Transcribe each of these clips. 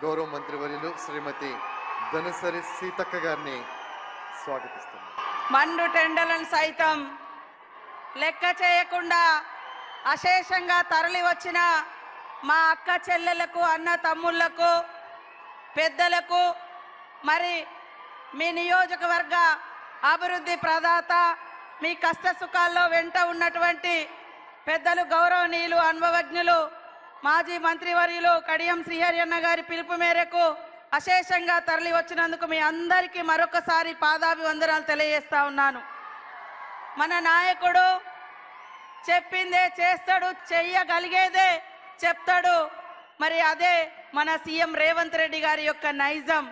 గౌరవ మంత్రివర్యులు శ్రీమతి ధనసరి సీతక్క గారిని స్వాగతిస్తున్నాను. మండు టెండలను సైతం లెక్క చేయకుండా అశేషంగా తరలి వచ్చిన మా అక్క చెల్లెలకు, అన్న తమ్ముళ్లకు, పెద్దలకు, మరి మీ నియోజకవర్గ అభివృద్ధి ప్రదాత, మీ కష్ట సుఖాల్లో వెంట ఉన్నటువంటి పెద్దలు, గౌరవనీయులు, అనుభవజ్ఞులు, మాజీ మంత్రివర్యులు కడియం శ్రీహరి అన్న గారి పిలుపు మేరకు అశేషంగా తరలి వచ్చినందుకు మీ అందరికీ మరొకసారి పాదాభివందనాలు తెలియజేస్తా ఉన్నాను. మన నాయకుడు చెప్పిందే చేస్తాడు, చెయ్యగలిగేదే చెప్తాడు. మరి అదే మన సీఎం రేవంత్ రెడ్డి గారి యొక్క నైజం.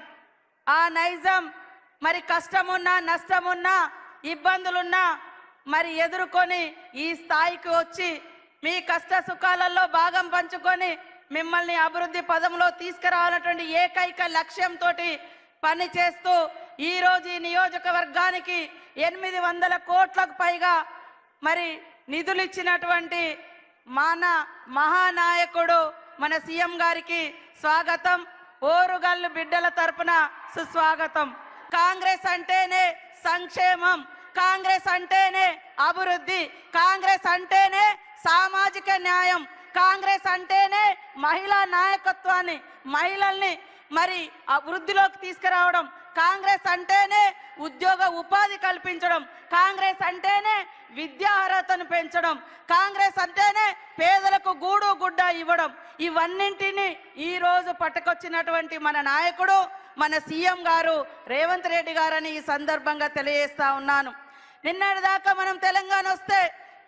ఆ నైజం మరి కష్టమున్నా, నష్టమున్నా, ఇబ్బందులున్నా మరి ఎదుర్కొని ఈ స్థాయికి వచ్చి మీ కష్ట సుఖాలలో భాగం పంచుకొని మిమ్మల్ని అభివృద్ధి పదంలో తీసుకురావాలన్నటువంటి ఏకైక లక్ష్యంతో పని చేస్తూ ఈరోజు ఈ నియోజకవర్గానికి 800 కోట్లకు పైగా మరి నిధులు ఇచ్చినటువంటి మన మహానాయకుడు మన సీఎం గారికి స్వాగతం. ఓరుగల్లు బిడ్డల తరపున సుస్వాగతం. కాంగ్రెస్ అంటేనే సంక్షేమం, కాంగ్రెస్ అంటేనే అభివృద్ధి, కాంగ్రెస్ అంటేనే సామాజిక న్యాయం, కాంగ్రెస్ అంటేనే మహిళా నాయకత్వాన్ని, మహిళల్ని మరి అభివృద్ధిలోకి తీసుకురావడం, కాంగ్రెస్ అంటేనే ఉద్యోగ ఉపాధి కల్పించడం, కాంగ్రెస్ అంటేనే విద్యా అర్హతను పెంచడం, కాంగ్రెస్ అంటేనే పేదలకు గూడు గుడ్డ ఇవ్వడం. ఇవన్నింటినీ ఈరోజు పట్టుకొచ్చినటువంటి మన నాయకుడు మన సీఎం గారు రేవంత్ రెడ్డి గారని ఈ సందర్భంగా తెలియజేస్తా ఉన్నాను. నిన్నటిదాకా మనం తెలంగాణ వస్తే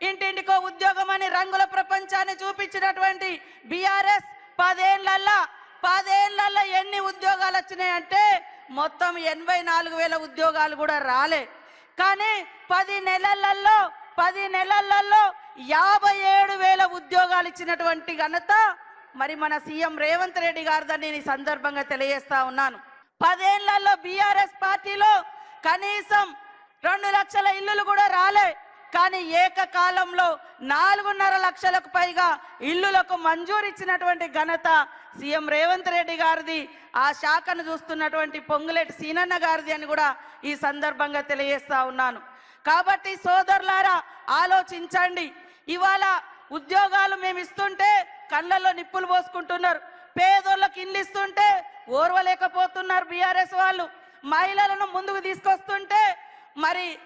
ఇంటింటికో ఉద్యోగం అని రంగుల ప్రపంచాన్ని చూపించినటువంటి బీఆర్ఎస్ 10 ఏళ్లలో ఎన్ని ఉద్యోగాలు వచ్చినాయంటే మొత్తం 84,000 ఉద్యోగాలు కూడా రాలే. కానీ 10 నెలలలో 57,000 ఉద్యోగాలు ఇచ్చినటువంటి ఘనత మరి మన సీఎం రేవంత్ రెడ్డి గారిదని ఈ సందర్భంగా తెలియజేస్తా ఉన్నాను. 10 ఏళ్లలో బీఆర్ఎస్ పార్టీలో కనీసం 2 లక్షల ఇల్లులు కూడా రాలే. కానీ ఏకకాలంలో 4.5 లక్షలకు పైగా ఇల్లులకు మంజూరు ఇచ్చినటువంటి ఘనత సీఎం రేవంత్ రెడ్డి గారిది. ఆ శాఖను చూస్తున్నటువంటి పొంగులేటి సీనన్న గారిది అని కూడా ఈ సందర్భంగా తెలియజేస్తా ఉన్నాను. కాబట్టి సోదరులారా ఆలోచించండి. ఇవాళ ఉద్యోగాలు మేము ఇస్తుంటే కళ్ళల్లో నిప్పులు పోసుకుంటున్నారు, పేదోళ్ళకి ఇల్లు ఇస్తుంటే ఓర్వలేకపోతున్నారు బీఆర్ఎస్ వాళ్ళు, మహిళలను ముందుకు తీసుకొస్తుంటే మరి